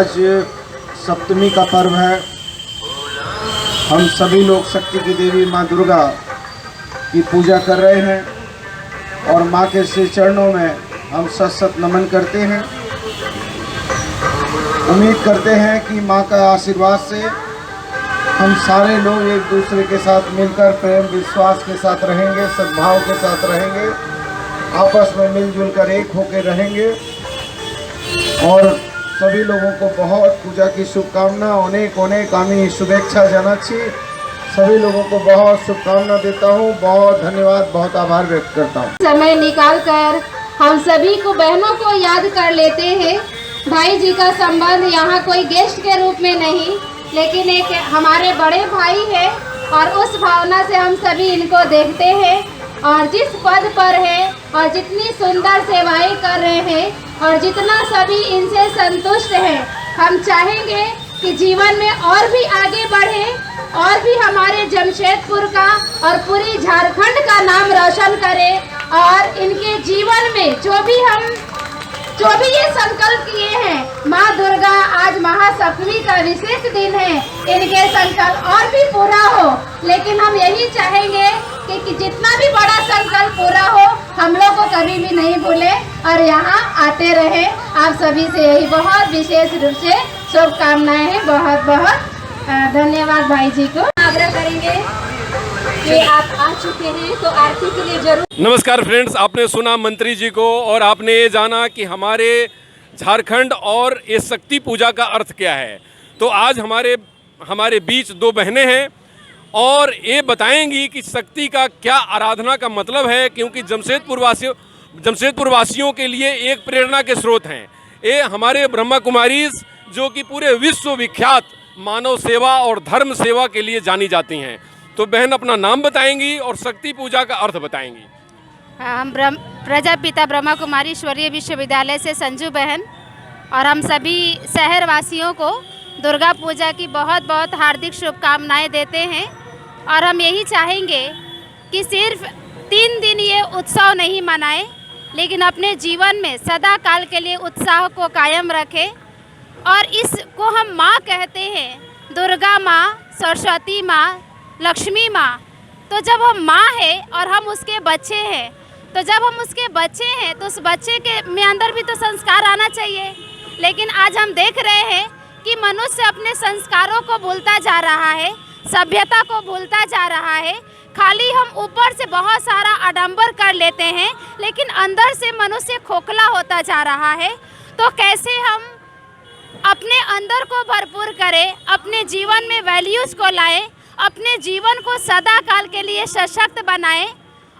आज सप्तमी का पर्व है। हम सभी लोग शक्ति की देवी माँ दुर्गा की पूजा कर रहे हैं और माँ के श्री चरणों में हम सत सत नमन करते हैं। उम्मीद करते हैं कि माँ का आशीर्वाद से हम सारे लोग एक दूसरे के साथ मिलकर प्रेम विश्वास के साथ रहेंगे, सद्भाव के साथ रहेंगे, आपस में मिलजुल कर एक होकर रहेंगे। और सभी लोगों को बहुत पूजा की शुभकामना, अनेक अनेक आमी शुभेच्छा जानाচ্ছি। सभी लोगों को बहुत शुभकामना देता हूँ। बहुत धन्यवाद, बहुत आभार व्यक्त करता हूँ। समय निकालकर हम सभी को बहनों को याद कर लेते हैं। भाई जी का संबंध यहाँ कोई गेस्ट के रूप में नहीं, लेकिन एक हमारे बड़े भाई है और उस भावना से हम सभी इनको देखते हैं। और जिस पद पर है और जितनी सुंदर सेवाएं कर रहे हैं और जितना सभी इनसे संतुष्ट हैं, हम चाहेंगे कि जीवन में और भी आगे बढ़े और भी हमारे जमशेदपुर का और पूरी झारखंड का नाम रोशन करें। और इनके जीवन में जो भी ये संकल्प किए हैं, माँ दुर्गा आज महासप्तमी का विशेष दिन है, इनके संकल्प और भी पूरा हो। लेकिन हम यही चाहेंगे कि जितना भी बड़ा संकल्प पूरा हो, हम लोग को कभी भी नहीं भूले और यहाँ आते रहे। आप सभी से यही बहुत विशेष रूप से शुभकामनाएं हैं। बहुत बहुत धन्यवाद भाई जी को। आग्रह करेंगे कि आप आ चुके हैं तो आरती के लिए जरूर। नमस्कार फ्रेंड्स, आपने सुना मंत्री जी को और आपने ये जाना कि हमारे झारखंड और ये शक्ति पूजा का अर्थ क्या है। तो आज हमारे बीच दो बहनें हैं और ये बताएंगी कि शक्ति का क्या आराधना का मतलब है, क्योंकि जमशेदपुर वासियों के लिए एक प्रेरणा के स्रोत हैं। ये हमारे ब्रह्मा कुमारीज जो कि पूरे विश्व विख्यात मानव सेवा और धर्म सेवा के लिए जानी जाती हैं। तो बहन अपना नाम बताएंगी और शक्ति पूजा का अर्थ बताएंगी। हम प्रजापिता ब्रह्मा कुमारी ईश्वरीय विश्वविद्यालय से संजू बहन, और हम सभी शहर वासियों को दुर्गा पूजा की बहुत बहुत हार्दिक शुभकामनाएं देते हैं। और हम यही चाहेंगे कि सिर्फ 3 दिन ये उत्सव नहीं मनाएं, लेकिन अपने जीवन में सदा काल के लिए उत्साह को कायम रखें। और इसको हम माँ कहते हैं, दुर्गा माँ, सरस्वती माँ, लक्ष्मी माँ। तो जब हम माँ है और हम उसके बच्चे हैं, तो जब हम उसके बच्चे हैं तो उस बच्चे के में अंदर भी तो संस्कार आना चाहिए। लेकिन आज हम देख रहे हैं कि मनुष्य अपने संस्कारों को भूलता जा रहा है, सभ्यता को भूलता जा रहा है। खाली हम ऊपर से बहुत सारा आडंबर कर लेते हैं, लेकिन अंदर से मनुष्य खोखला होता जा रहा है। तो कैसे हम अपने अंदर को भरपूर करें, अपने जीवन में वैल्यूज़ को लाएं, अपने जीवन को सदा काल के लिए सशक्त बनाएं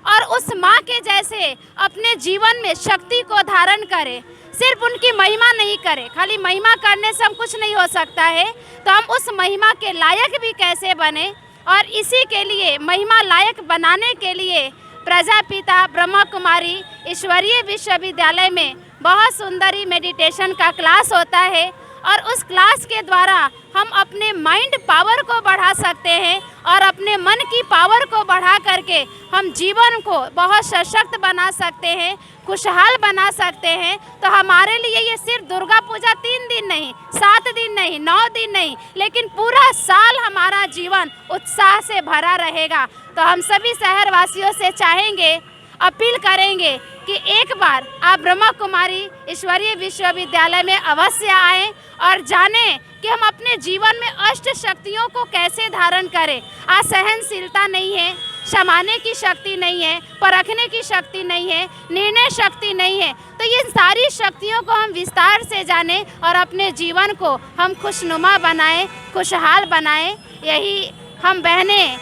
और उस माँ के जैसे अपने जीवन में शक्ति को धारण करें। सिर्फ उनकी महिमा नहीं करें, खाली महिमा करने से हम कुछ नहीं हो सकता है। तो हम उस महिमा के लायक भी कैसे बने, और इसी के लिए महिमा लायक बनाने के लिए प्रजापिता ब्रह्मा कुमारी ईश्वरीय विश्वविद्यालय में बहुत सुंदरी मेडिटेशन का क्लास होता है। और उस क्लास के द्वारा हम अपने माइंड पावर को बढ़ा सकते हैं और अपने मन की पावर को बढ़ा करके हम जीवन को बहुत सशक्त बना सकते हैं, खुशहाल बना सकते हैं। तो हमारे लिए ये सिर्फ दुर्गा पूजा 3 दिन नहीं, 7 दिन नहीं, 9 दिन नहीं, लेकिन पूरा साल हमारा जीवन उत्साह से भरा रहेगा। तो हम सभी शहरवासियों से चाहेंगे, अपील करेंगे कि एक बार आप ब्रह्मा कुमारी ईश्वरीय विश्वविद्यालय में अवश्य आएं और जानें कि हम अपने जीवन में अष्ट शक्तियों को कैसे धारण करें। आज सहनशीलता नहीं है, क्षमाने की शक्ति नहीं है, परखने की शक्ति नहीं है, निर्णय शक्ति नहीं है। तो ये सारी शक्तियों को हम विस्तार से जानें और अपने जीवन को हम खुशनुमा बनाएं, खुशहाल बनाएं। यही हम बहनें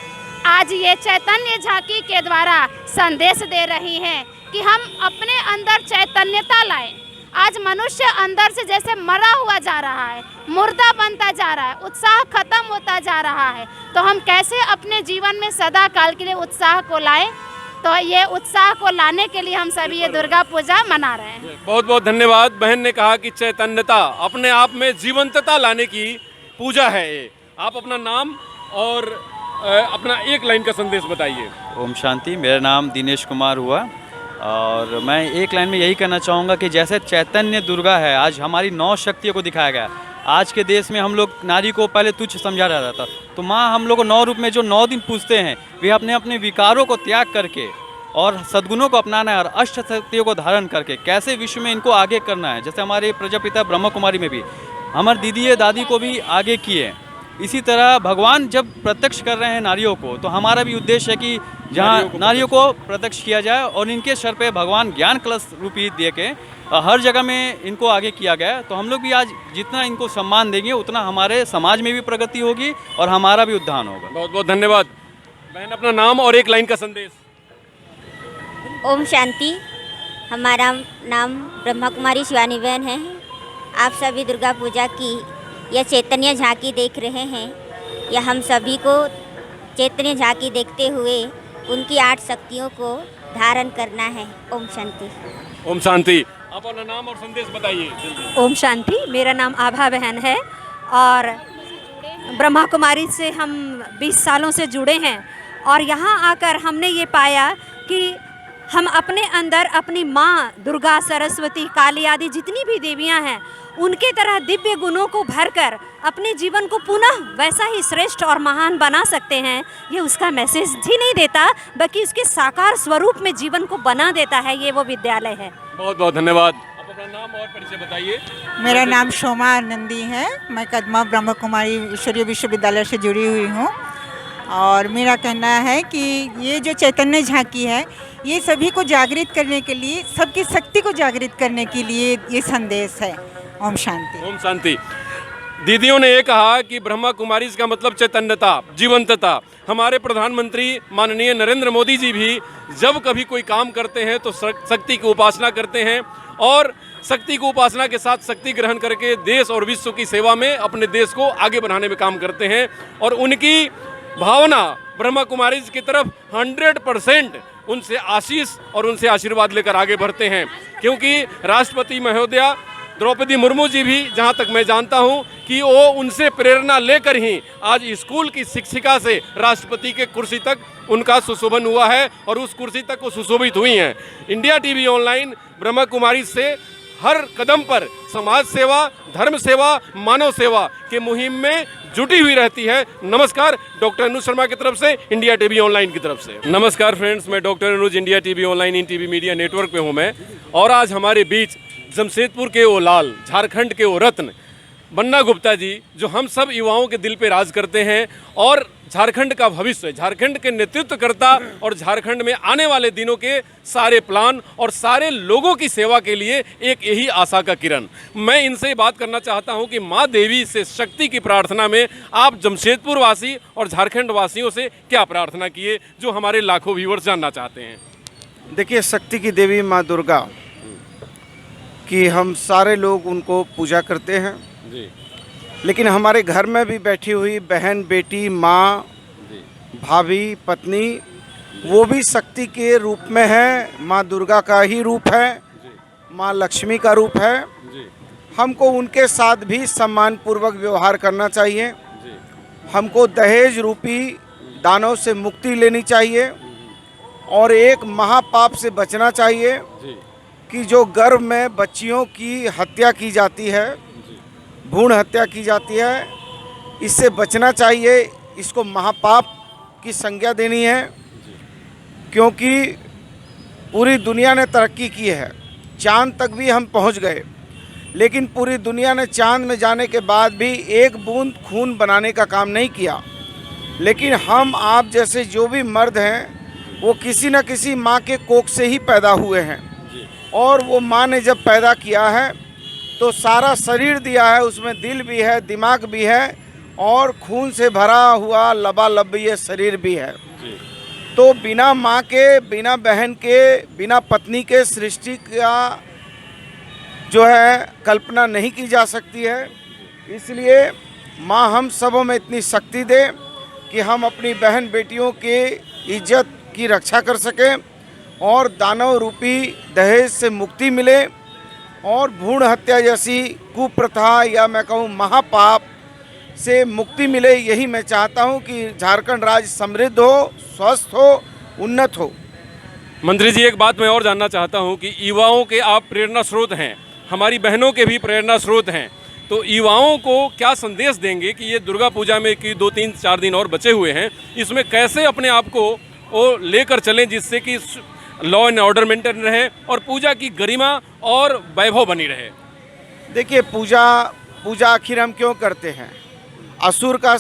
आज ये चैतन्य झांकी के द्वारा संदेश दे रही हैं कि हम अपने अंदर चैतन्यता लाएं। आज मनुष्य अंदर से जैसे मरा हुआ जा रहा है, मुर्दा बनता जा रहा है, उत्साह खत्म होता जा रहा है। तो हम कैसे अपने जीवन में सदा काल के लिए उत्साह को लाएं। तो ये उत्साह को लाने के लिए हम सभी ये दुर्गा पूजा मना रहे हैं। बहुत बहुत धन्यवाद। बहन ने कहा कि चैतन्यता, अपने आप में जीवंतता लाने की पूजा है ये। आप अपना नाम और अपना एक लाइन का संदेश बताइए। ओम शांति। मेरा नाम दिनेश कुमार हुआ और मैं एक लाइन में यही कहना चाहूँगा कि जैसे चैतन्य दुर्गा है, आज हमारी 9 शक्तियों को दिखाया गया। आज के देश में हम लोग नारी को पहले तुच्छ समझा रहा था। तो माँ हम लोग को 9 रूप में जो 9 दिन पूजते हैं, वे अपने अपने विकारों को त्याग करके और सद्गुणों को अपनाना है और अष्ट शक्तियों को धारण करके कैसे विश्व में इनको आगे करना है। जैसे हमारे प्रजापिता ब्रह्मा कुमारी में भी हमारे दीदी दादी को भी आगे किए, इसी तरह भगवान जब प्रत्यक्ष कर रहे हैं नारियों को, तो हमारा भी उद्देश्य है कि जहाँ नारियों को प्रत्यक्ष किया जाए और इनके सर पे भगवान ज्ञान कलश रूपी दे के हर जगह में इनको आगे किया गया है। तो हम लोग भी आज जितना इनको सम्मान देंगे उतना हमारे समाज में भी प्रगति होगी और हमारा भी उद्धान होगा। बहुत बहुत धन्यवाद। बहन, अपना नाम और एक लाइन का संदेश। ओम शांति। हमारा नाम ब्रह्मा कुमारी शिवानी बहन है। आप सभी दुर्गा पूजा की यह चैतन्य झांकी देख रहे हैं। यह हम सभी को चैतन्य झांकी देखते हुए उनकी 8 शक्तियों को धारण करना है। ओम शांति। ओम शांति। आप अपना नाम और संदेश बताइए जल्दी। ओम शांति। मेरा नाम आभा बहन है और ब्रह्मा कुमारी से हम 20 सालों से जुड़े हैं और यहाँ आकर हमने ये पाया कि हम अपने अंदर अपनी माँ दुर्गा, सरस्वती, काली आदि जितनी भी देवियाँ हैं उनके तरह दिव्य गुणों को भरकर अपने जीवन को पुनः वैसा ही श्रेष्ठ और महान बना सकते हैं। ये उसका मैसेज ही नहीं देता बल्कि उसके साकार स्वरूप में जीवन को बना देता है। ये वो विद्यालय है। बहुत बहुत धन्यवाद। आप अपना नाम और परिचय बताइए। मेरा नाम शोमा आनंदी है। मैं कदमा ब्रह्मा कुमारी ईश्वरीय विश्वविद्यालय से जुड़ी हुई हूँ और मेरा कहना है कि ये जो चैतन्य झांकी है ये सभी को जागृत करने के लिए, सबकी शक्ति को जागृत करने के लिए ये संदेश है। ओम शांति। ओम शांति। दीदियों ने ये कहा कि ब्रह्मा कुमारी का मतलब चैतन्यता, जीवंतता। हमारे प्रधानमंत्री माननीय नरेंद्र मोदी जी भी जब कभी कोई काम करते हैं तो शक्ति की उपासना करते हैं और शक्ति की उपासना के साथ शक्ति ग्रहण करके देश और विश्व की सेवा में अपने देश को आगे बढ़ाने में काम करते हैं और उनकी भावना ब्रह्मा कुमारी की तरफ 100% उनसे आशीष और उनसे आशीर्वाद लेकर आगे बढ़ते हैं। क्योंकि राष्ट्रपति महोदया द्रौपदी मुर्मू जी भी, जहां तक मैं जानता हूं, कि वो उनसे प्रेरणा लेकर ही आज स्कूल की शिक्षिका से राष्ट्रपति के कुर्सी तक उनका सुशोभन हुआ है और उस कुर्सी तक वो सुशोभित हुई हैं। India TV online Brahma Kumari से हर कदम पर समाज सेवा, धर्म सेवा, मानव सेवा के मुहिम में जुटी हुई रहती है। नमस्कार, डॉक्टर अनुज शर्मा की तरफ से, इंडिया टीवी ऑनलाइन की तरफ से। नमस्कार फ्रेंड्स, मैं डॉक्टर अनुज, इंडिया टीवी ऑनलाइन, इन टीवी मीडिया नेटवर्क पे हूँ मैं। और आज हमारे बीच जमशेदपुर के वो लाल, झारखंड के वो रत्न बन्ना गुप्ता जी, जो हम सब युवाओं के दिल पे राज करते हैं और झारखंड का भविष्य, झारखंड के नेतृत्वकर्ता और झारखंड में आने वाले दिनों के सारे प्लान और सारे लोगों की सेवा के लिए एक यही आशा का किरण। मैं इनसे बात करना चाहता हूं कि माँ देवी से शक्ति की प्रार्थना में आप जमशेदपुर वासी और झारखंड वासियों से क्या प्रार्थना किए, जो हमारे लाखों व्यूअर्स जानना चाहते हैं। देखिए, शक्ति की देवी माँ दुर्गा की हम सारे लोग उनको पूजा करते हैं जी। लेकिन हमारे घर में भी बैठी हुई बहन, बेटी, माँ, भाभी, पत्नी, वो भी शक्ति के रूप में है। माँ दुर्गा का ही रूप है, माँ लक्ष्मी का रूप है। हमको उनके साथ भी सम्मानपूर्वक व्यवहार करना चाहिए। हमको दहेज रूपी दानों से मुक्ति लेनी चाहिए और एक महापाप से बचना चाहिए कि जो गर्भ में बच्चियों की हत्या की जाती है, भ्रूण हत्या की जाती है, इससे बचना चाहिए। इसको महापाप की संज्ञा देनी है क्योंकि पूरी दुनिया ने तरक्की की है, चांद तक भी हम पहुंच गए, लेकिन पूरी दुनिया ने चांद में जाने के बाद भी एक बूंद खून बनाने का काम नहीं किया। लेकिन हम आप जैसे जो भी मर्द हैं वो किसी न किसी माँ के कोख से ही पैदा हुए हैं और वो माँ ने जब पैदा किया है तो सारा शरीर दिया है, उसमें दिल भी है, दिमाग भी है और खून से भरा हुआ लबालब ये शरीर भी है। तो बिना माँ के, बिना बहन के, बिना पत्नी के सृष्टि का जो है कल्पना नहीं की जा सकती है। इसलिए माँ हम सबों में इतनी शक्ति दे कि हम अपनी बहन बेटियों के इज्जत की रक्षा कर सकें और दानव रूपी दहेज से मुक्ति मिले और भ्रूण हत्या जैसी कुप्रथा या मैं कहूँ महापाप से मुक्ति मिले। यही मैं चाहता हूँ कि झारखंड राज्य समृद्ध हो, स्वस्थ हो, उन्नत हो। मंत्री जी, एक बात मैं और जानना चाहता हूँ कि युवाओं के आप प्रेरणा स्रोत हैं, हमारी बहनों के भी प्रेरणा स्रोत हैं, तो युवाओं को क्या संदेश देंगे कि ये दुर्गा पूजा में कि 2-3-4 दिन और बचे हुए हैं, इसमें कैसे अपने आप को वो लेकर चलें जिससे कि लॉ एंड ऑर्डर मेंटेन रहे और पूजा की गरिमा और वैभव बनी रहे। देखिए, पूजा आखिर हम क्यों करते हैं? असुर का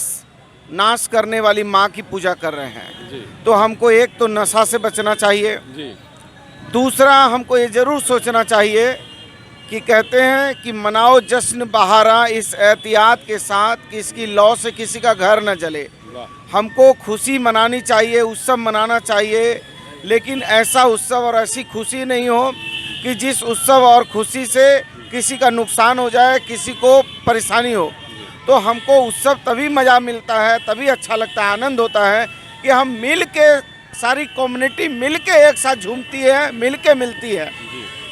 नाश करने वाली माँ की पूजा कर रहे हैं। जी तो हमको एक तो नशा से बचना चाहिए, जी दूसरा हमको ये ज़रूर सोचना चाहिए कि कहते हैं कि मनाओ जश्न बहारा इस एहतियात के साथ कि इसकी लौ से किसी का घर न जले। हमको खुशी मनानी चाहिए, उत्सव मनाना चाहिए, लेकिन ऐसा उत्सव और ऐसी खुशी नहीं हो कि जिस उत्सव और खुशी से किसी का नुकसान हो जाए, किसी को परेशानी हो। तो हमको उत्सव तभी मज़ा मिलता है, तभी अच्छा लगता है, आनंद होता है कि हम मिल के, सारी कम्युनिटी मिल के एक साथ झूमती है, मिल के मिलती है।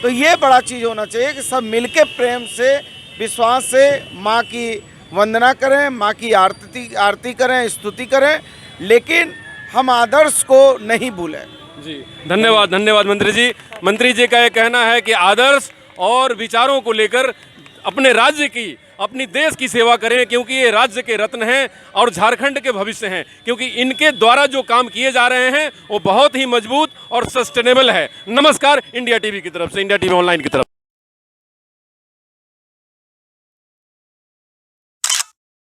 तो ये बड़ा चीज़ होना चाहिए कि सब मिल के प्रेम से, विश्वास से माँ की वंदना करें, माँ की आरती करें, स्तुति करें, लेकिन हम आदर्श को नहीं भूलें। जी, धन्यवाद धन्यवाद मंत्री जी। मंत्री जी का ये कहना है कि आदर्श और विचारों को लेकर अपने राज्य की, अपनी देश की सेवा करें, क्योंकि ये राज्य के रत्न हैं और झारखंड के भविष्य हैं, क्योंकि इनके द्वारा जो काम किए जा रहे हैं वो बहुत ही मजबूत और सस्टेनेबल है। नमस्कार, इंडिया टीवी की तरफ से, इंडिया टीवी ऑनलाइन की तरफ।